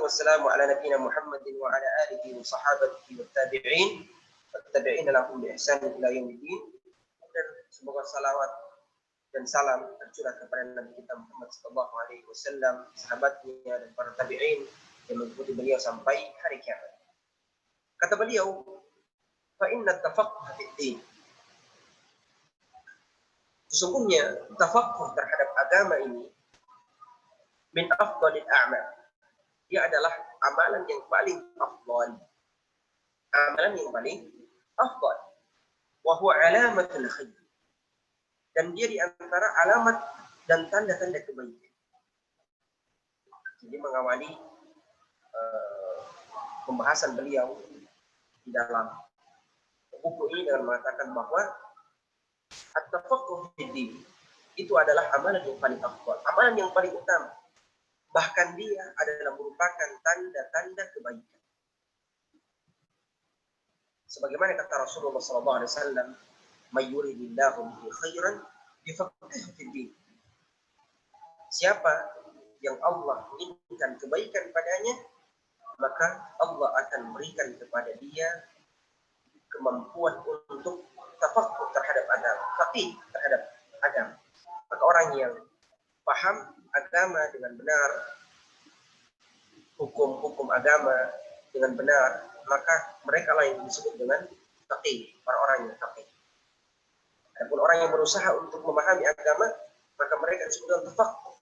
والسلام على نبينا محمد وعلى آله وصحابته والتابعين والتابعين لهم بإحسان إلى يوم الدين. Dan semoga salawat dan salam tercurah kepada Nabi kita Muhammad sallallahu alaihi wasallam, sahabatnya dan para tabi'in yang mengikuti beliau sampai hari kiamat. Kata beliau, fa inna tafaqquh fid din. Sesungguhnya tafaqquh terhadap agama ini min afdalil a'mal. Dia adalah amalan yang paling afdal. Amalan yang paling afdal. Wa huwa alamatul khair. Dan dia di antara alamat dan tanda-tanda kebaikan. Jadi mengawali pembahasan beliau di dalam buku ini dengan mengatakan bahwa at-tafaqquh fid din itu adalah amalan yang paling afdal, amalan yang paling utama. Bahkan dia adalah merupakan tanda-tanda kebaikan. Sebagaimana kata Rasulullah SAW, "May yuridillahu bihi khairan yufaqqihhu fid din." Siapa yang Allah inginkan kebaikan padanya, maka Allah akan memberikan kepada dia kemampuan untuk tafaqquh terhadap agama, faqih terhadap agama. Maka orang yang paham agama dengan benar, hukum-hukum agama dengan benar, maka mereka lah yang disebut dengan faqih, para orang yang faqih. Adapun orang yang berusaha untuk memahami agama, maka mereka disebut dengan tafaqquh,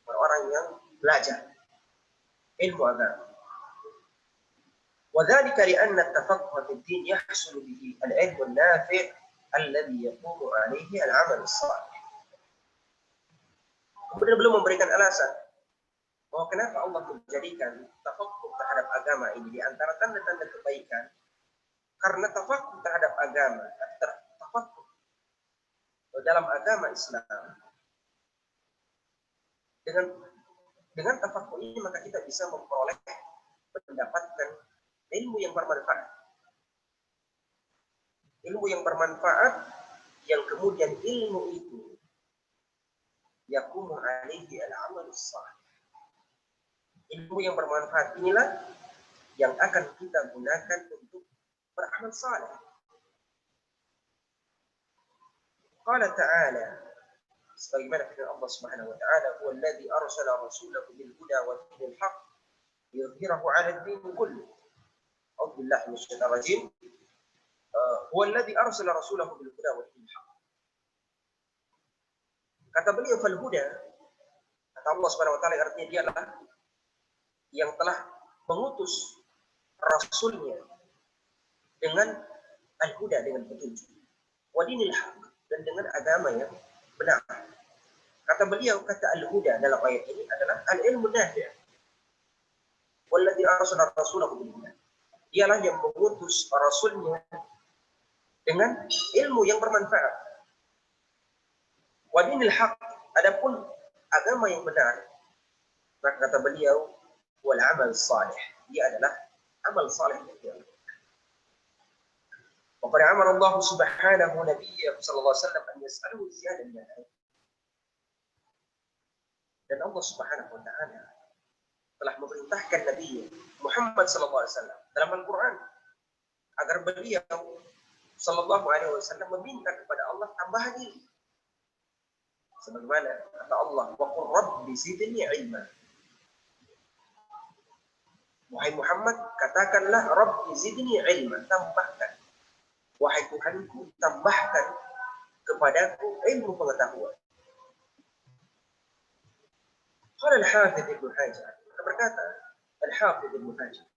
para orang yang belajar ilmu agama. وذلك لأن التفقه في الدين يحصل به العلم النافع الذي يقوم عليه العمل الصالح. Kemudian belum memberikan alasan bahwa kenapa Allah menjadikan tafaqquh terhadap agama ini di antara tanda-tanda kebaikan. Karena tafaqquh terhadap agama, tafaqquh dalam agama Islam, dengan tafaqquh ini maka kita bisa mendapatkan ilmu yang bermanfaat. Ilmu yang bermanfaat yang kemudian ilmu itu yaqumu alaihi al-amal salih. Ilmu yang bermanfaat inilah yang akan kita gunakan untuk beramal saleh. Qala ta'ala, sebagaimana firman Allah Subhanahu wa ta'ala, "Huwa alladhi arsala rasulahu bil huda wa dinil haqq liyudhhirahu 'ala ad-din kullihi." A'udzu billahi minasyaitonir rajim. Huwa alladhi arsala rasulahu bil huda wa dinil haqq. Kata beliau, fal huda, kata Allah Subhanahu wa ta'ala, artinya dialah yang telah mengutus rasulnya dengan al-huda, dengan petunjuk, wa dinil haq, dan dengan agama yang benar. Kata beliau, kata al-huda dalam ayat ini adalah al-ilmu nafi'. Walladzi arsala rasulahu bil huda. Dialah yang mengutus rasulnya dengan ilmu yang bermanfaat. Wa dinil haq, adapun agama yang benar, maka kata beliau, wal amal salih, dia adalah amal salih yang dia lakukan. Wa qad amara Allah subhanahu nabiyyahu sallallahu alaihi wasallam an yas'aluhu ziyadah min al-ilm. Dan Allah subhanahu wa ta'ala telah memerintahkan Nabi Muhammad sallallahu alaihi wasallam dalam Al-Quran agar beliau sallallahu alaihi wasallam meminta kepada Allah tambahan ilmu. Sebagaimana kata Allah, wa qur rabbi zidni ilma. Wahai Muhammad, katakanlah, Rabbi zidni ilma, tambahkan. Wahai Tuhanku, tambahkan kepadaku ilmu pengetahuan. Qala al-Hafidh Ibnu Hajar, berkata al-Hafidh Ibnu Hajar,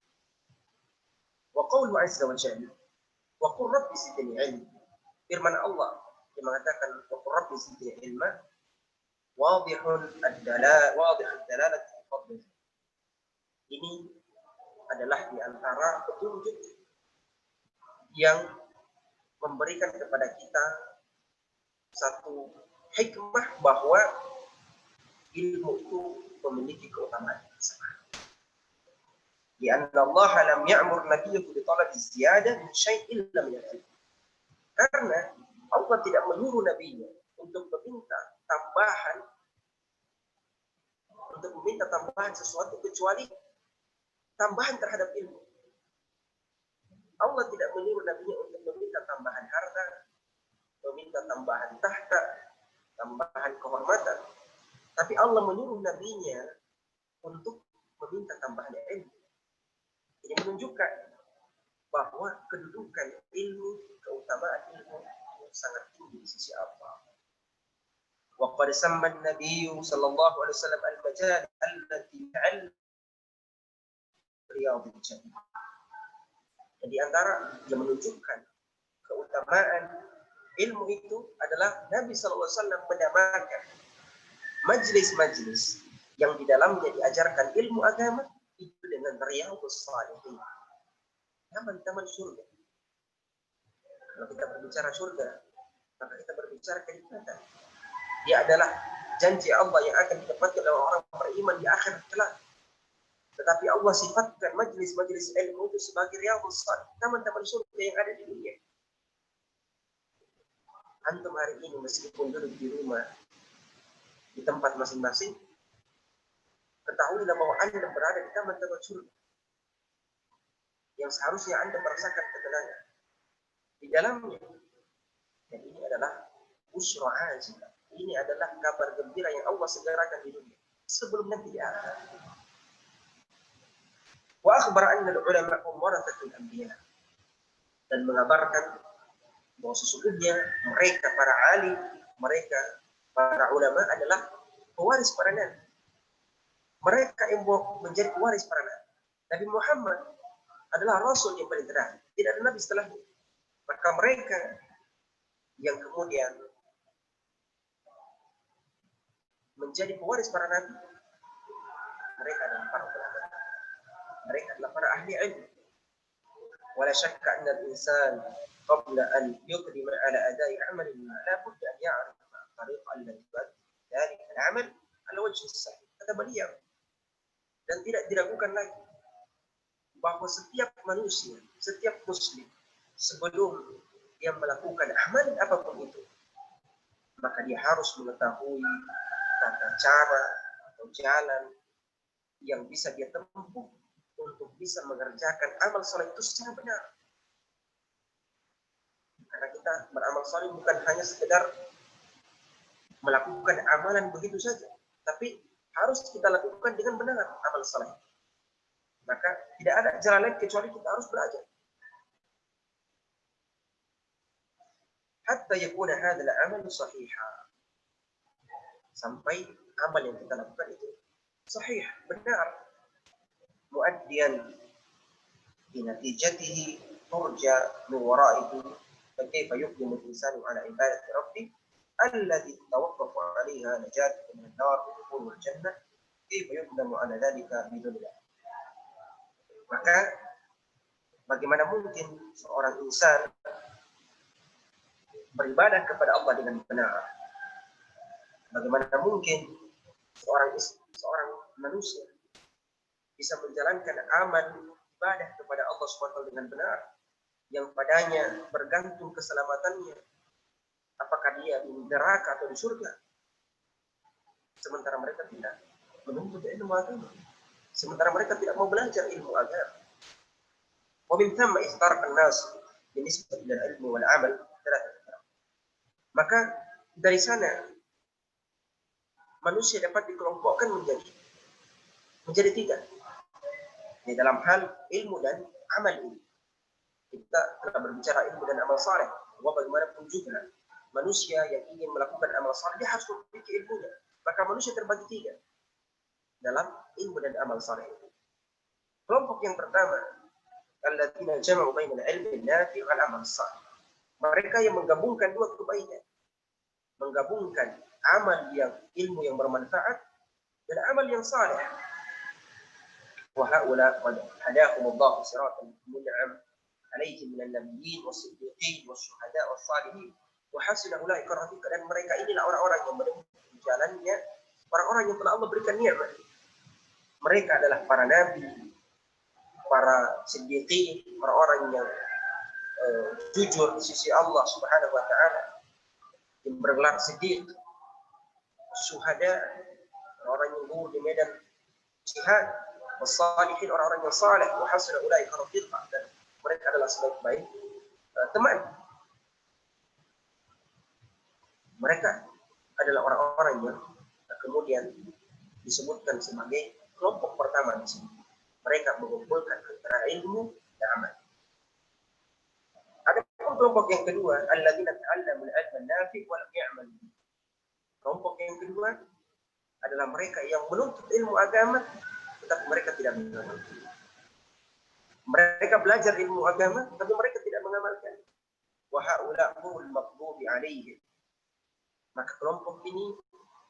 wa qawlu azza wa jalla, wa qur rabbi zidni ilma. Firman Allah yang mengatakan wa qur rabbi zidni ilma, wadihul ad-dalalah fi fadlih. Ini adalah di antara petunjuk yang memberikan kepada kita satu hikmah bahwa ilmu itu memiliki keutamaan yang besar. Di anna Allah lam ya'mur nabiyyahu bi talabi ziyadah min syai'in illa min al-ilm. Karena Allah tidak menyuruh nabinya untuk meminta tambahan sesuatu kecuali tambahan terhadap ilmu. Allah tidak menyuruh nabinya untuk meminta tambahan harta, meminta tambahan tahta, tambahan kehormatan. Tapi Allah menyuruh nabinya untuk meminta tambahan ilmu. Ini menunjukkan bahwa kedudukan ilmu, keutamaan ilmu sangat tinggi di sisi Allah. Wa qad samma an-nabiy sallallahu alaihi wasallam al-majal allati ta'al riyadul jannah. Di antara yang menunjukkan keutamaan ilmu itu adalah Nabi sallallahu alaihi wasallam menamakan majlis-majlis yang di dalamnya diajarkan ilmu agama itu dengan riyadhus shalihin. Taman-taman surga. Kalau kita berbicara surga, maka kita berbicara kenikmatan. Dia adalah janji Allah yang akan didapatkan oleh orang beriman di akhir kelak. Tetapi Allah sifatkan majlis-majlis ilmu itu sebagai riyadhus shalihin, taman-taman surga yang ada di dunia. Antum hari ini meskipun duduk di rumah, di tempat masing-masing, ketahuilah bahwa Anda berada di taman-taman surga yang seharusnya Anda merasakan ketenangan di dalamnya. Dan ini adalah busyra ajilah. Ini adalah kabar gembira yang Allah segerakan di dunia sebelum nanti di akhirat. Wa akhbara anna al-ulama warathatul anbiya. Dan mengabarkan bahwa sesungguhnya mereka para alim, mereka para ulama adalah pewaris para nabi. Mereka yang menjadi pewaris para nabi. Nabi Muhammad adalah rasul yang paling terakhir. Tidak ada nabi setelahnya. Maka mereka yang kemudian menjadi pewaris para nabi, mereka adalah para ulama. Mereka adalah para ahli ilmu. Wala syakka anna al-insan qabla an yuqdima ala adai amalin la budda an ya'rif tariq allati tuaddi dhalika al-amal ala wajhi as-sahih. Kata beliau, dan tidak diragukan lagi bahwa setiap manusia, setiap muslim sebelum dia melakukan amal apapun itu, maka dia harus mengetahui tata cara atau jalan yang bisa dia tempuh untuk bisa mengerjakan amal saleh itu secara benar. Karena kita beramal saleh bukan hanya sekedar melakukan amalan begitu saja, tapi harus kita lakukan dengan benar amal saleh. Maka tidak ada jalan lain kecuali kita harus belajar. Hatta yakuna hadzal amal sahiha. Sampai amal yang kita lakukan itu sahih, benar. Muaddiyan bi natijatihi turja min wara'ihi fa kayfa yuqdimu al-insanu ala ibadati rabbih alladhi tawaqqafu 'alayha najatuhu min an-nar wa dukhulul jannah kayfa yuqdamu 'ala dhalika bidunillah. Maka bagaimana mungkin seorang insan beribadah kepada Allah dengan benar? Bagaimana mungkin seorang manusia bisa menjalankan amal ibadah kepada Allah SWT dengan benar, yang padanya bergantung keselamatannya, apakah dia di neraka atau di surga, sementara mereka tidak menuntut ilmu agama, sementara mereka tidak mau belajar ilmu agama. Wa min thamma iftarqa an-nas binisbati ila al-ilmi wal 'amal. Maka dari sana manusia dapat dikelompokkan menjadi tiga di dalam hal ilmu dan amal ini. Kita telah berbicara ilmu dan amal saleh. Bahwa bagaimanapun juga manusia yang ingin melakukan amal saleh dia harus memiliki ilmunya. Maka manusia terbagi tiga dalam ilmu dan amal saleh itu. Kelompok yang pertama, alladzina jama'u bainal ilmi nafi' wal amal saleh. Mereka yang menggabungkan dua kebaikan. Menggabungkan amal yang ilmu yang bermanfaat dan amal yang saleh. وهؤلاء قد هداهم الله صراطا منعم عليهم من النبيين والصديقين والشهداء والصالحين وحسن أولئك رفيقا. Dan mereka inilah orang-orang yang menempuh jalannya orang-orang yang telah Allah berikan nikmat. Mereka adalah para nabi, para siddiqin, orang-orang yang jujur di sisi Allah Subhanahu wa taala, yang bergelar siddiq, syuhada, orang yang gugur di medan jihad, Wassalihin, orang-orang yang saleh, wa hasuna ulaika rafiqa, dan mereka adalah sebaik-baik teman. Mereka adalah orang-orang yang kemudian disebutkan sebagai kelompok pertama di sini. Mereka mengumpulkan antara ilmu dan amal. Ada kelompok yang kedua, alladzina ta'allamul ilma nafi' wa lam ya'mal. Kelompok yang kedua adalah mereka yang menuntut ilmu agama tetapi mereka tidak mengamalkan. Mereka belajar ilmu agama tapi mereka tidak mengamalkan. Wa haula'ul maghdubi 'alaihim. Maka kelompok ini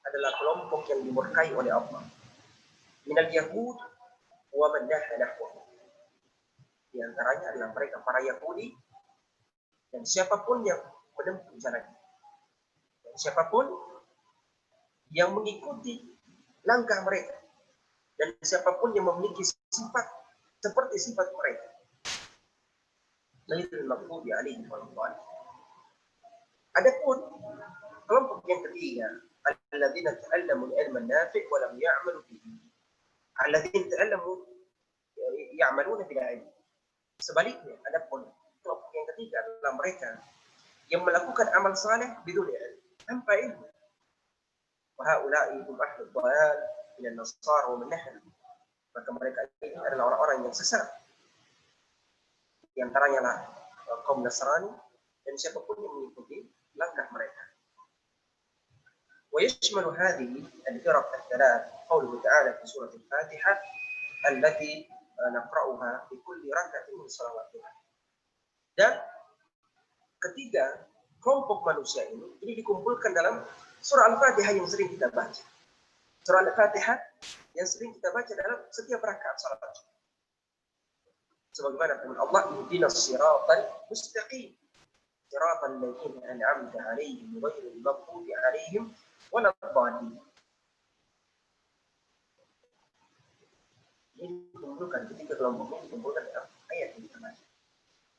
adalah kelompok yang dimurkai oleh Allah. Minal Yahud wa man nahwa. Di antaranya adalah mereka para Yahudi dan siapapun yang menempuh jalannya. Dan siapapun yang mengikuti langkah mereka. Dan siapapun yang memiliki sifat seperti sifat mereka. Ghairil maghdubi 'alaihim waladdallin. Adapun kelompok yang ketiga, alladzina ta'allamu al-'ilma an-nafi' wa lam ya'malu bihi. Alladzina ta'allamu ya'maluna bil 'ilm. Sebaliknya, adapun kelompok yang ketiga adalah mereka yang melakukan amal saleh bidun ilmu, tanpa ilmu. Wa haula'i hum ahlud dhalal min an-nasara wa min nahl. Maka mereka ini adalah orang-orang yang sesat. Di antaranya lah kaum Nasrani dan siapapun yang mengikuti langkah mereka. ويشمل هذه الفرق الثلاث قوله تعالى في سورة الفاتحة التي نقرأها في كل ركعة من صلواتنا. Dan ketiga kelompok manusia ini dikumpulkan dalam surah Al-Fatihah yang sering kita baca. Surah Al-Fatihah yang sering kita baca dalam setiap rakaat salat. Sebagaimana firman Allah, ihdinas siratal mustaqim, siratal ladzina an'amta 'alaihim ghairil maghdubi 'alaihim waladdallin. Ini dikumpulkan ketika kelompok ini dikumpulkan dalam ayat yang kita baca.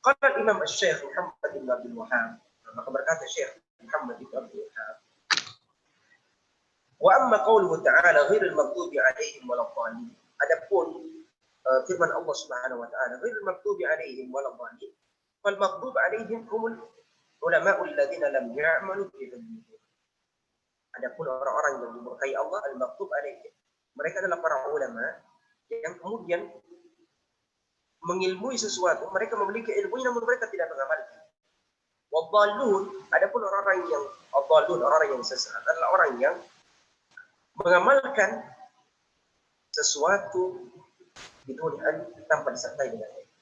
Qala Imam Asy-Syaikh Muhammad bin Abdul Wahhab, maka berkata Syekh Muhammad bin Abdul Wahhab, wa amma qauluhu ta'ala ghairil maghdubi 'alaihim waladdallin. Adapun firman Allah Subhanahu wa taala, ghairil maghdubi 'alaihim waladdallin, fal maghdub 'alaihim humul ulama'ul ladzina lam ya'malu bi ilmihim. Adapun orang-orang yang dimurkai Allah, al-maghdub 'alaihim, mereka adalah para ulama yang kemudian mengilmui sesuatu, mereka memiliki ilmunya namun mereka tidak mengamalkan. Wadallun, adapun orang-orang yang wadallun, orang yang sesat adalah orang yang mengamalkan sesuatu bidun tanpa disertai dengan ilmu.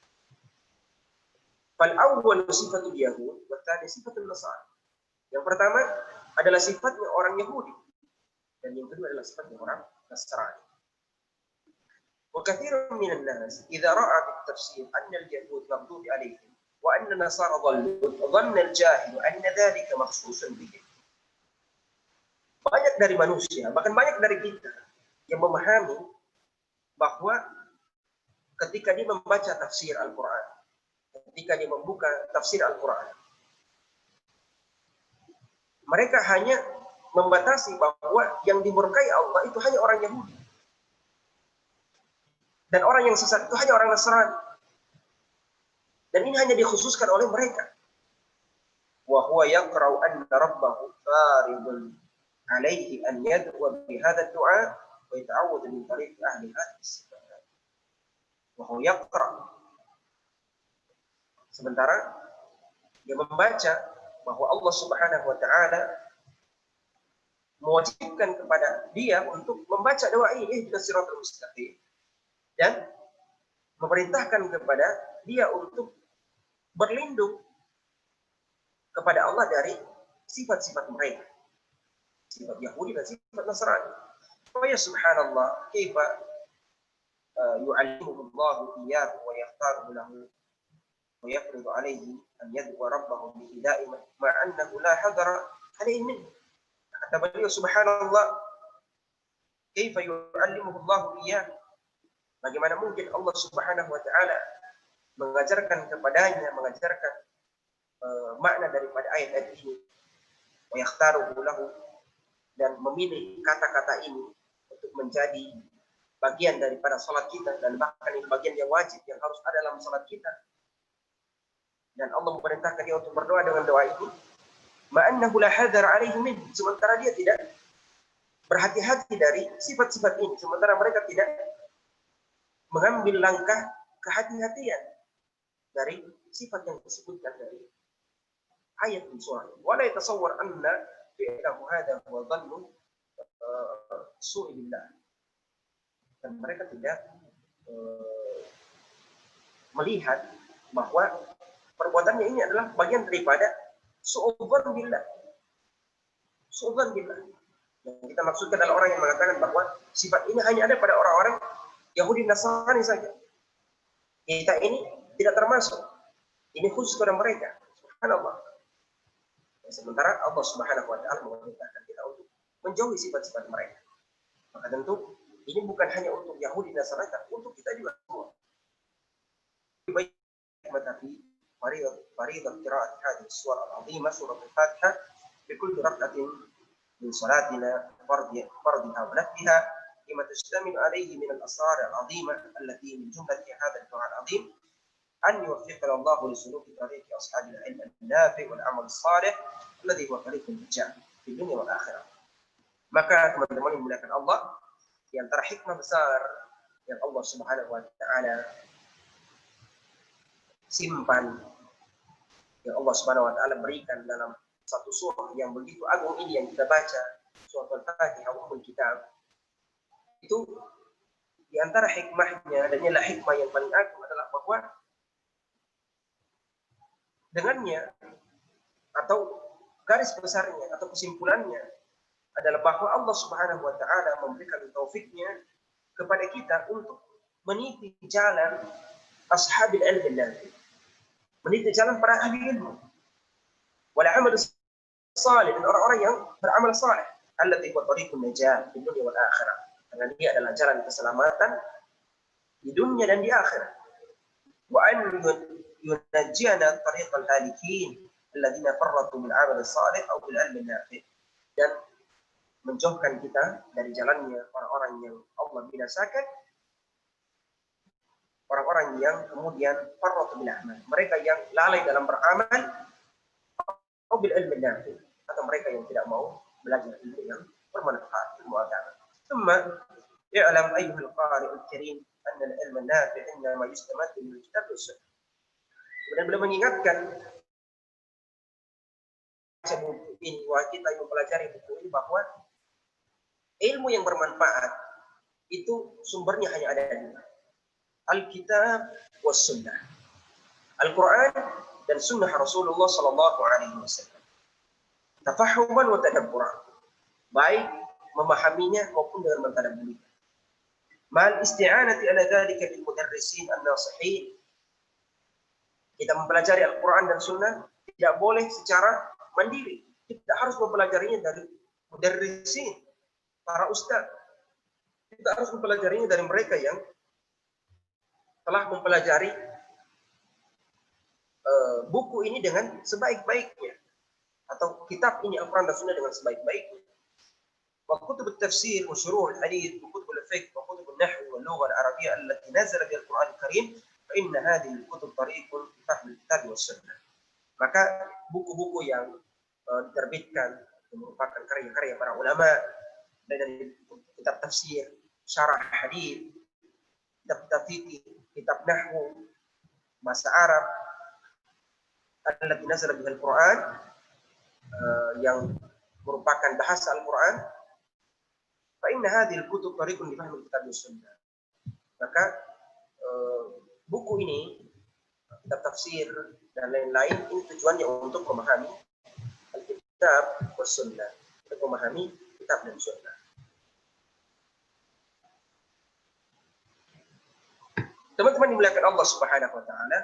Fal awwal sifatul yahud wa tsani sifatul nasara. Yang pertama adalah sifatnya orang Yahudi dan yang kedua adalah sifatnya orang Nasrani. Wa katsirun minan nas idza ra'a fi tafsir anna al-yahud maghdubi 'alaihim wa anna an-nasara dhallu dhanna al-jahil anna dhalika makhsusun bihim. Banyak dari manusia, bahkan banyak dari kita yang memahami bahwa ketika dia membaca tafsir Al-Quran, ketika dia membuka tafsir Al-Quran, mereka hanya membatasi bahwa yang dimurkai Allah itu hanya orang Yahudi. Dan orang yang sesat itu hanya orang Nasrani. Dan ini hanya dikhususkan oleh mereka. Wa huwa yaqra'u anna rabbahu faridun alaihi an yad'u bi hadha ad-du'a wa yata'awwadu min tariq ahli hadis. Wa huwa yaqra'. Sementara dia membaca bahwa Allah Subhanahu wa taala mewajibkan kepada dia untuk membaca doa ini ihdinas siratal mustaqim dan memerintahkan kepada dia untuk berlindung kepada Allah dari sifat-sifat mereka, sifat Yahudi dan sifat Nasrani. Wa ya subhanallah, kaifa yu'allimuhu Allah iyyahu wa yakhtaru lahu wa yafridu alayhi an yad'u rabbahu bi da'iman ma annahu la hadara alayhi min. Kata beliau, subhanallah, kaifa yu'allimuhu Allah iyyahu. Bagaimana mungkin Allah Subhanahu wa taala mengajarkan kepadanya, mengajarkan makna daripada ayat-ayat ini, wa yakhtaruhu lahu, dan memilih kata-kata ini untuk menjadi bagian daripada salat kita, dan bahkan ini bagian yang wajib yang harus ada dalam salat kita. Dan Allah memerintahkan dia untuk berdoa dengan doa ini, ma'annahu la hadar alaihi min, sementara dia tidak berhati-hati dari sifat-sifat ini, sementara mereka tidak mengambil langkah kehati-hatian dari sifat yang disebutkan dari ayat di surah. Wala yatasawwar anna fi'lahu hadha huwa dhannu su'i billah. Dan mereka tidak melihat bahwa perbuatannya ini adalah bagian daripada su'udzan billah. Su'udzan billah. Yang kita maksudkan adalah orang yang mengatakan bahwa sifat ini hanya ada pada orang-orang Yahudi Nasrani saja. Kita ini tidak termasuk. Ini khusus kepada mereka. Subhanallah. Sementara Allah Subhanahu wa taala memerintahkan kita untuk menjauhi sifat-sifat mereka. Maka tentu ini bukan hanya untuk Yahudi dan Nasrani, tapi untuk kita juga semua. Tapi fariidah qiraat hadhihi as-surah al-'azimah surah al-Fatihah bi kulli rak'atin min salatina fardhiha wa nafliha lima tashtamilu alayhi min al-asrar al-'azimah allati min jumlati hadha al-Qur'an al-'azim أن يوفقنا الله لسلوك طريق أصحاب العلم النافع والعمل الصالح الذي هو طريق النجاة في الدنيا والآخرة. Maka teman-teman yang dimuliakan Allah, di antara hikmah besar yang Allah Subhanahu wa taala simpan, yang Allah Subhanahu wa taala berikan dalam satu surah yang begitu agung ini yang kita baca, surah Al-Fatihah, Ummul Kitab, itu di antara hikmahnya, dan inilah hikmah yang paling agung, adalah bahwa dengannya atau garis besarnya atau kesimpulannya adalah bahwa Allah Subhanahu wa taala memberikan taufiknya kepada kita untuk meniti jalan ashabil ilmi nafi, meniti jalan para ahli ilmu, wal amal salih, dan orang-orang yang beramal saleh, allati huwa tariqun najah di dunia wal akhirah, karena dia adalah jalan keselamatan di dunia dan di akhirat. Wa an yunajjiyana tariqal halikin alladziina farratu bil 'amal salih aw bil 'ilmi nafi', dan menjauhkan kita dari jalannya orang-orang yang Allah binasakan, orang-orang yang kemudian farratu bil 'amal, mereka yang lalai dalam beramal, atau bil 'ilmi nafi', atau mereka yang tidak mau belajar ilmu yang bermanfaat, ilmu agama. Thumma i'lam ayyuhal qari'ul karim anna al-'ilma nafi' innama yustamaddu min kitab was-sunnah. Kemudian beliau mengingatkan buku ini, wahai kita yang mempelajari buku ini, bahwa ilmu yang bermanfaat itu sumbernya hanya ada dua, Alkitab was Sunnah, Al-Quran dan Sunnah Rasulullah Sallallahu Alaihi Wasallam. Tafahuman wa tadabburan, baik memahaminya maupun dengan mentadabburinya. Mal isti'anati ala dzalika bil mudarrisin an-nasihin. Kita mempelajari Al-Quran dan Sunnah tidak boleh secara mandiri. Kita harus mempelajarinya dari mudarrisin, para ustaz. Kita harus mempelajarinya dari mereka yang telah mempelajari buku ini dengan sebaik-baiknya, atau kitab ini Al-Quran dan Sunnah dengan sebaik-baiknya. Wa kutub at-tafsir wa syuruh al-hadith wa kutub al-fiqh wa kutub an-nahw wa al-lugha al-arabiyyah allati nazala biha al-Quran al-Karim, fa inna hadhihi al-kutub tariqun fi fahmi al-kitab was sunnah. Maka buku-buku yang diterbitkan merupakan karya-karya para ulama, dari kitab tafsir, syarah hadis, kitab fikih, kitab nahwu, bahasa Arab, allati nazala biha al-Quran, yang merupakan bahasa Al-Quran, fa inna hadhihi al-kutub tariqun li fahmi al-kitab was sunnah. Maka buku ini, kitab tafsir dan lain-lain, ini tujuannya untuk memahami Al-Kitab was Sunnah, untuk memahami kitab dan sunnah. Teman-teman dimuliakan Allah Subhanahu wa taala,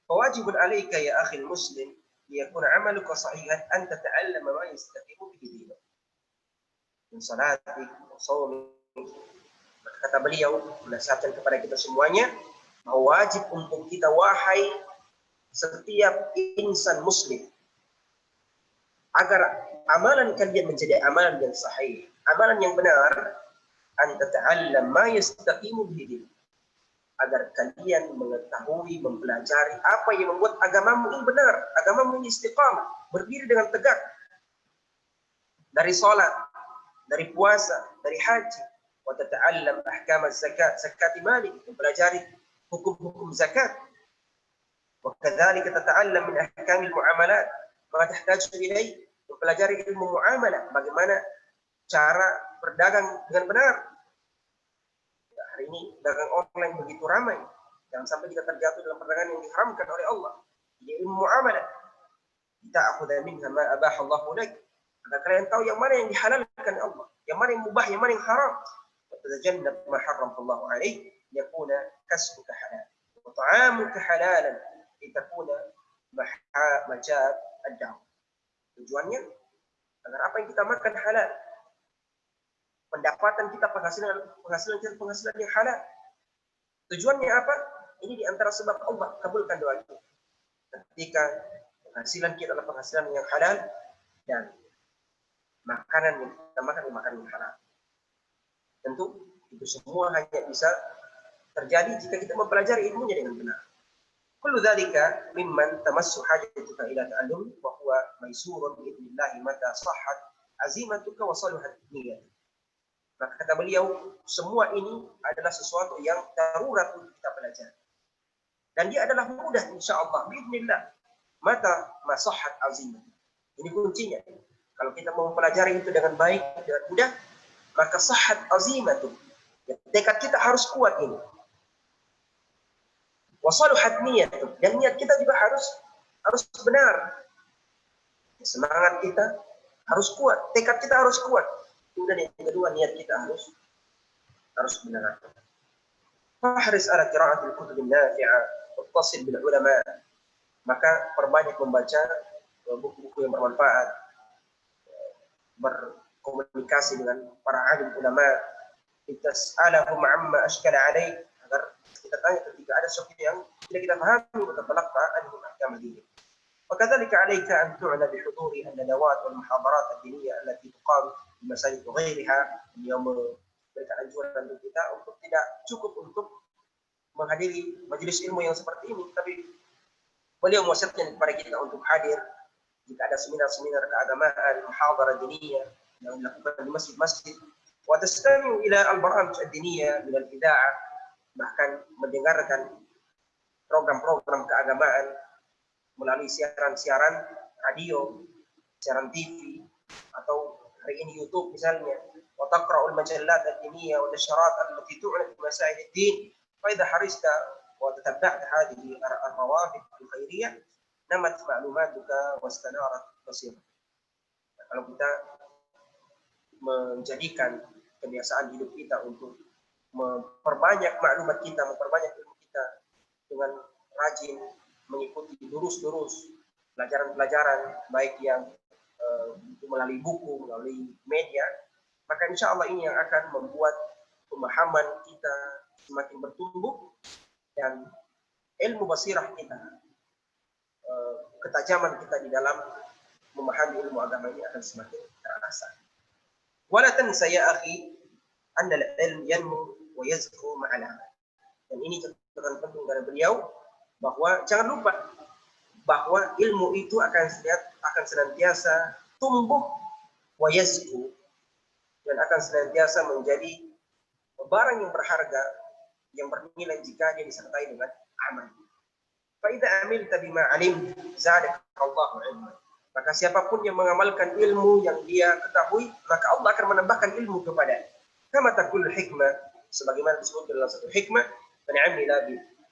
fawajibun 'alaika ya akhi muslim liyakuna 'amaluka sahihan an tata'allama ma yastaqimu bihi dinuk min salatik wa shaumik. Kata beliau menasihatkan kepada kita semuanya bahwa wajib untuk kita, wahai setiap insan muslim, agar amalan kalian menjadi amalan yang sahih, amalan yang benar, an tata'allam ma yastaqimu bihi, agar kalian mengetahui, mempelajari apa yang membuat agamamu ini benar, agamamu ini istiqamah, berdiri dengan tegak. Dari salat, dari puasa, dari haji, wa tata'allam ahkam az-zakat, zakat malik, mempelajari hukum-hukum zakat. Wa kadzalika tata'allam min ahkam al-muamalat, ma tahtaju ilaih, mempelajari ilmu muamalah, bagaimana cara berdagang dengan benar. Hari ini dagang online begitu ramai, jangan sampai kita terjatuh dalam perdagangan yang diharamkan oleh Allah. Jadi ilmu muamalah, kita akhudha minha ma abaha Allah lak, agar kalian tahu yang mana yang dihalalkan Allah, yang mana yang mubah, yang mana yang haram. Wa tatajannab ma harrama Allah alaik yakuna kasbuka halal wa ta'amuka halalan litakuna majab ad-da'wah. Tujuannya agar apa yang kita makan halal, pendapatan kita, penghasilan yang halal. Tujuannya apa? Ini diantara sebab Allah kabulkan doa kita. Ketika penghasilan kita adalah penghasilan yang halal dan makanan yang kita makan makanan yang halal. Tentu itu semua hanya bisa terjadi jika kita mempelajari ilmunya dengan benar. Kullu dzalika mimman tamassu hajatuka ila ta'allum wa huwa maysurun bi idznillah mata sahhat azimatuka wa saluhat niyyatuka. Maka kata beliau, semua ini adalah sesuatu yang darurat untuk kita pelajari. Dan dia adalah mudah insyaallah biidznillah. Mata masahhat azimah. Ini kuncinya. Kalau kita mau mempelajari itu dengan baik dan mudah, maka sahhat azimah itu. Tekad kita harus kuat ini. Wasaluhat niat, dan niat kita juga harus benar. Semangat kita harus kuat, tekad kita harus kuat. Kemudian yang kedua, niat kita harus benar. Fahris ala qira'atil kutubin nafi'ah wattasil bil ulama. Maka perbanyak membaca buku-buku yang bermanfaat, berkomunikasi dengan para alim ulama, litas'alahum amma ashkala alaik, agar kita tanya ketika ada sesuatu yang tidak kita pahami, maka talaqqa anhum ahkam din. وكذلك عليك أن تعنى بحضور الندوات والمحاضرات الدينية التي تقام di masjid ghairiha. Beliau memberikan anjuran untuk kita untuk tidak cukup untuk menghadiri majelis ilmu yang seperti ini, tapi beliau mewasiatkan kepada kita untuk hadir jika ada seminar-seminar keagamaan, muhadharah diniyah yang dilakukan di masjid-masjid, wa tastami'u ila al-barnamij ad-diniyah min al-ida'ah, bahkan mendengarkan program-program keagamaan melalui siaran-siaran radio, siaran TV, atau hari ini YouTube misalnya. Wa taqra'ul majallat ad-diniyah wal nasharat allati tu'na bi masail ad-din. Fa idza harista wa tataba'ta hadhihi ar-rawafid al-khairiyyah namat ma'lumatuka wastanarat basirah. Kalau kita menjadikan kebiasaan hidup kita untuk memperbanyak maklumat kita, memperbanyak ilmu kita dengan rajin mengikuti durus-durus pelajaran-pelajaran baik yang melalui buku, melalui media, maka insya Allah ini yang akan membuat pemahaman kita semakin bertumbuh dan ilmu basirah kita, ketajaman kita di dalam memahami ilmu agama ini akan semakin terasa. Wala tansa ya akhi anna al-ilm yanmu wa yazku ma'al amal. Dan ini catatan penting dari beliau, bahwa jangan lupa bahwa ilmu itu akan senantiasa tumbuh wa yazku, dan akan senantiasa menjadi barang yang berharga, yang bernilai jika dia disertai dengan amal. Fa idza amilta bima alim zadaka Allahu ilman. Maka siapapun yang mengamalkan ilmu yang dia ketahui, maka Allah akan menambahkan ilmu kepadanya. Kama taqul hikmah, sebagaimana disebutkan dalam satu hikmah,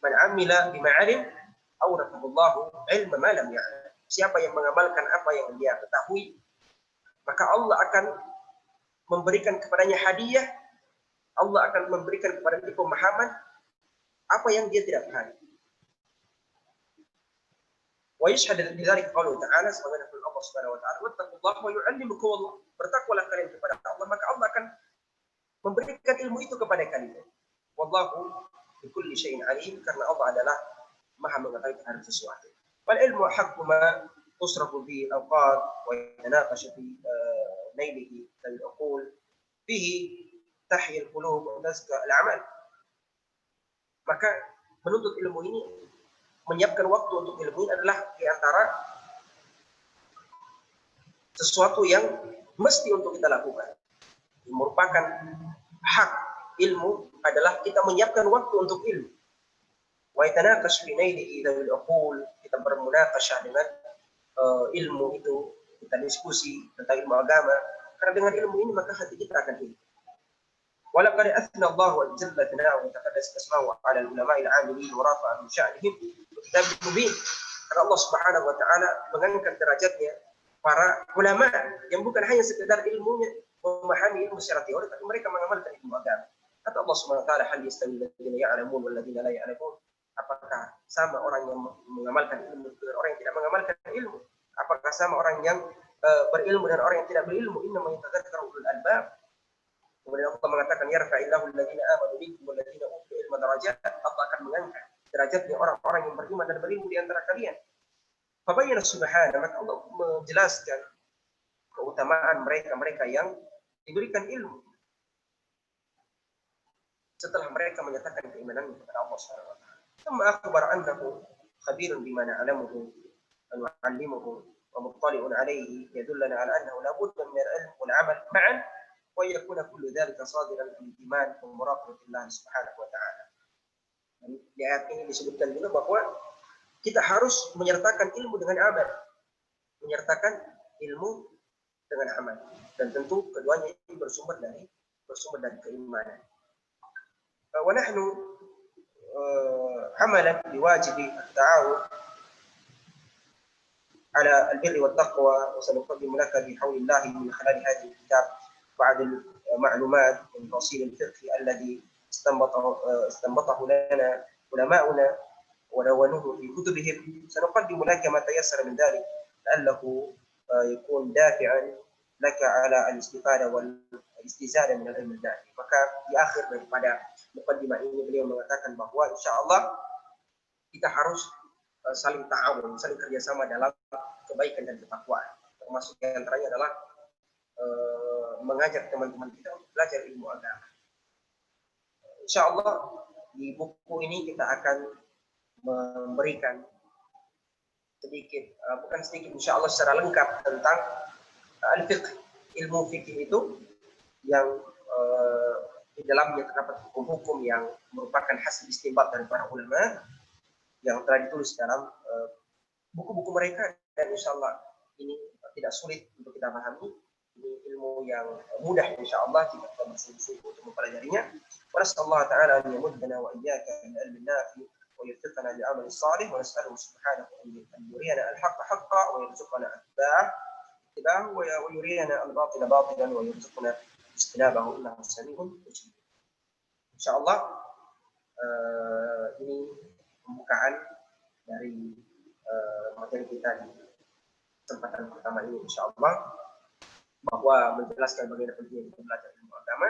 man amila bima alim awratahullahu ilma ma lam ya'lam. Siapa yang mengamalkan apa yang dia ketahui, maka Allah akan memberikan kepadanya hadiah, Allah akan memberikan kepadanya pemahaman apa yang dia tidak pahami. Wa yashhadu bidzalika qauluhu ta'ala, sebagaimana firman Allah Subhanahu wa ta'ala, wattaqullaha wa yu'allimukum Allah. Bertakwalah kalian kepada Allah, maka Allah akan memberikan ilmu itu kepada kalian. Wallahu bikulli syai'in alim, karena Allah adalah Maha mengetahui terhadap sesuatu. Wal ilmu haqqu ma tusrafu bihi al-awqat wa yatanaqashu fi nailihi al-uqul fihi tahyil qulub wa tazka al-amal. Maka menuntut ilmu ini, menyiapkan waktu untuk ilmu ini adalah di antara sesuatu yang mesti untuk kita lakukan. Merupakan hak ilmu adalah kita menyiapkan waktu untuk ilmu. Wa yatanaqash fi nailihi dzawil uqul, kita bermunaqasyah dengan ilmu itu, kita diskusi tentang ilmu agama. Karena dengan ilmu ini maka hati kita akan hidup. Walaqad athna Allah jalla thana'u wa taqaddas ismuhu 'ala al-ulama'i al-'amilin wa rafa'a min sya'nihim bi kitabin mubin. Karena Allah Subhanahu wa taala mengangkat derajatnya para ulama yang bukan hanya sekedar ilmunya memahami ilmu secara teori, tapi mereka mengamalkan ilmu agama. Kata Allah Subhanahu wa taala, hal yastawi alladziina ya'lamuun wal ladziina la ya'lamuun. Apakah sama orang yang mengamalkan ilmu dengan orang yang tidak mengamalkan ilmu? Apakah sama orang yang berilmu dan orang yang tidak berilmu? Innama yatadzakkaru ulul albab. Kemudian Allah mengatakan, yarfa'illahu alladziina aamanu minkum wal ladziina utul ilma darajat. Allah akan mengangkat derajatnya orang-orang yang beriman dan berilmu di antara kalian. Fabayyana subhanahu, maka Allah menjelaskan keutamaan mereka yang diberikan ilmu setelah mereka menyatakan keimanannya kepada Allah Subhanahu wa taala. Thumma akhbara annahu khabirun bima na'lamuhu wa yu'allimuhu wa muttali'un 'alayhi yadulluna 'ala annahu la budda min al-'ilm wal 'amal ma'an wa yakuna kullu dhalika sadiran min iman wa muraqabatillah Subhanahu wa ta'ala. Di ayat ini disebutkan juga bahwa kita harus menyertakan ilmu dengan amal, menyertakan ilmu dengan amal, dan tentu keduanya ini bersumber dari keimanan. Wa nahnu amalan biwajibi at-ta'awun ala al-birri wat-taqwa, wa sanuqaddimu laka bihawlillahi min khalali hadhihi al-kitab ba'd al-ma'lumat min tasil al-fiqh alladhi istanbatahu lana ulama'una ولونه في كتبهم. سنقدم لك ما تيسر من ذلك لعله يكون دافعا لك على الاستفادة والاستزادة من العلم النافع. Maka di akhir daripada mukaddimah ini beliau mengatakan bahwa insyaallah kita harus saling ta'awun, saling kerjasama dalam kebaikan dan ketakwaan. Termasuk yang antaranya adalah mengajak teman-teman kita untuk belajar ilmu agama. Insyaallah di buku ini kita akan memberikan sedikit, bukan sedikit, insya Allah secara lengkap tentang al-fiqh, ilmu fikih itu yang di dalamnya terdapat hukum-hukum yang merupakan hasil istinbat dari para ulama yang telah ditulis dalam buku-buku mereka, dan insya Allah ini tidak sulit untuk kita pahami. Ini ilmu yang mudah insya Allah jika kita bersungguh-sungguh untuk mempelajarinya. Wa nasallahu ta'ala an yamuddana wa iyyaka bil ilmi nafi ويوفقنا للعمل الصالح ونسأله سبحانه أن يرينا الحق حقا ويرزقنا اتباعه ويرينا الباطل باطلا ويرزقنا اجتنابه إنه سميع مجيب. InsyaAllah ini pembukaan dari materi kita di kesempatan pertama ini, InsyaAllah, bahwa menjelaskan bagaimana pentingnya kita belajar ilmu agama,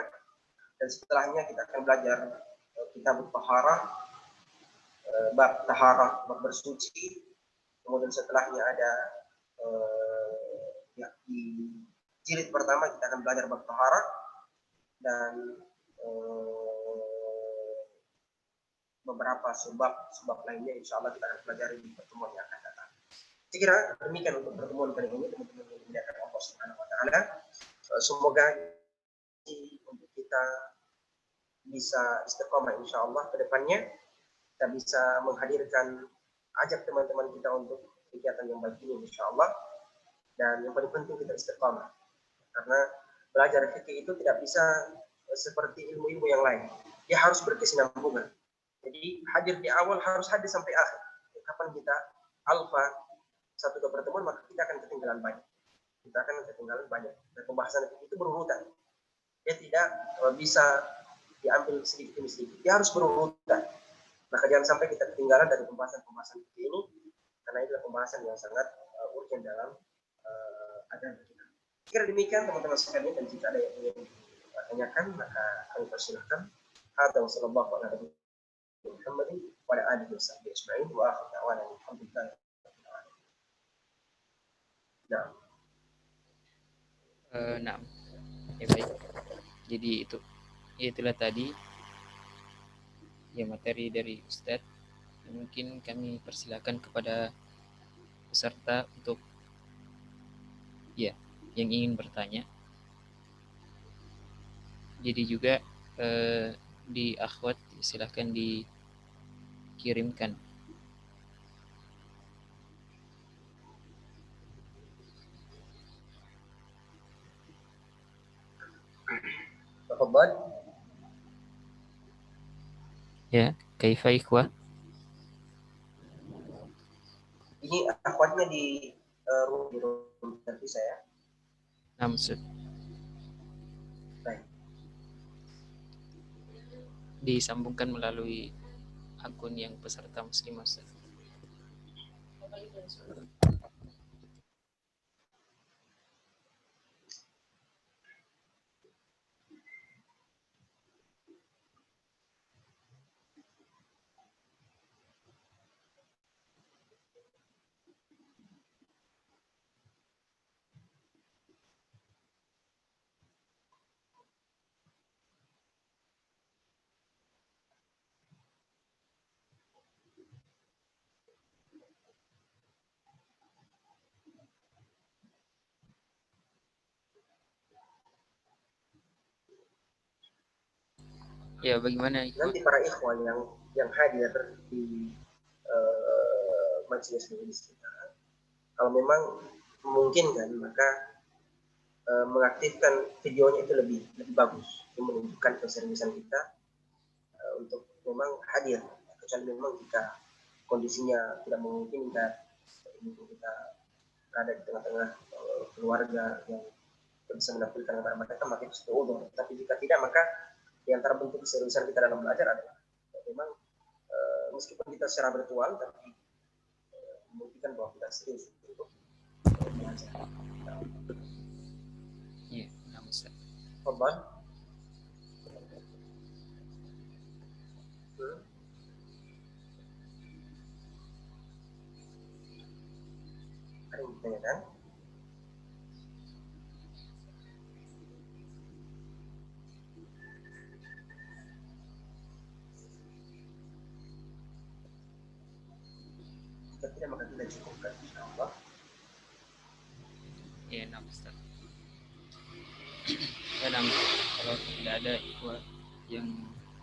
dan setelahnya kita akan belajar kitab Taharah, bab taharah, bab bersuci. Kemudian setelahnya ada di jilid pertama kita akan belajar bab taharah, dan beberapa sebab lainnya insya Allah kita akan pelajari di pertemuan yang akan datang. Saya kira demikian untuk pertemuan kali ini, teman-teman yang dimuliakan Allah Subhanahu wa taala. Semoga untuk kita bisa istiqomah insya Allah ke depannya. Kita bisa menghadirkan, ajak teman-teman kita untuk kegiatan yang baik ini insya Allah. Dan yang paling penting kita istiqamah, karena belajar fikih itu tidak bisa seperti ilmu-ilmu yang lain, dia harus berkesinambungan. Jadi hadir di awal harus hadir sampai akhir. Kapan kita alfa 1-2 pertemuan, maka kita akan ketinggalan banyak. Dan pembahasan fikih itu berurutan, dia tidak bisa diambil sedikit demi sedikit, dia harus berurutan. Maka jangan sampai kita ketinggalan dari pembahasan ini, karena itulah pembahasan yang sangat urgent dalam agama kita. Kira demikian teman-teman sekalian, dan jika ada yang ingin ditanyakan maka kami persilahkan. Hadza wa sallallahu ala nabiyina Muhammadin wa ala alihi wa sahbihi ajma'in wa akhiru da'wana alhamdulillah. Nah, ya baik. Jadi itu itulah tadi ya materi dari Ustadz. Mungkin kami persilakan kepada peserta untuk ya yang ingin bertanya. Jadi juga di akhwat silahkan dikirimkan. Tafadhal. Ya, kaifa ikhwah? Ini akhwatnya di room terpisah ya. Nah, maksud Baik. disambungkan melalui akun yang peserta muslimah. Ya, bagaimana ikhwah? Nanti para ikhwan yang hadir di majelis kita, kalau memang memungkinkan maka mengaktifkan videonya itu lebih bagus, itu menunjukkan keseriusan kita untuk memang hadir. Kecuali memang jika kondisinya tidak memungkinkan, kita berada di tengah-tengah keluarga yang bisa menampilkan kepada mereka, maka itu sudah udah. Tapi jika tidak, maka di antara bentuk keseriusan kita dalam belajar adalah memang meskipun kita secara virtual, tapi membuktikan bahwa kita serius untuk belajar. Iya, nah Ustaz. Korban. Ada yang ditanyakan? Jika tidak, maka kita cukupkan, insyaAllah. Ya, nah Ustaz. Dan kalau tidak ada ikhwah yang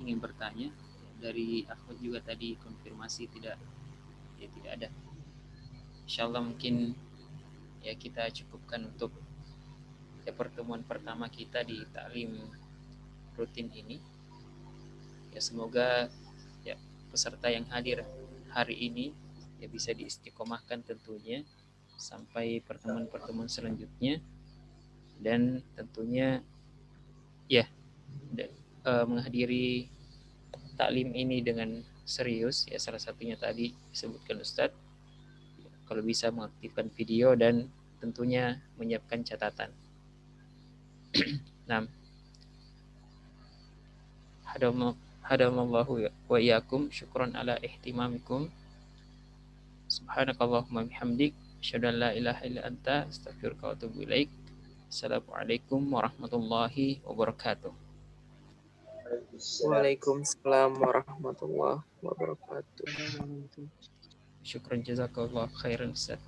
ingin bertanya, dari akhwat juga tadi konfirmasi tidak ada. Insyaallah mungkin ya kita cukupkan untuk ya pertemuan pertama kita di taklim rutin ini. Ya semoga ya peserta yang hadir hari ini ya bisa diistiqomahkan tentunya sampai pertemuan-pertemuan selanjutnya, dan tentunya ya menghadiri taklim ini dengan serius ya, salah satunya tadi disebutkan Ustadz, kalau bisa mengaktifkan video dan tentunya menyiapkan catatan. Nah, hadamallahu wa iyyakum, syukran ala ihtimamikum. Subhanakallahumma bihamdik, asyhadu an la ilaha illa anta, astaghfiruka wa atubu ilaik. Assalamualaikum warahmatullahi wabarakatuh. Waalaikumsalam warahmatullahi wabarakatuh. Syukran jazakallah khairan Ustaz.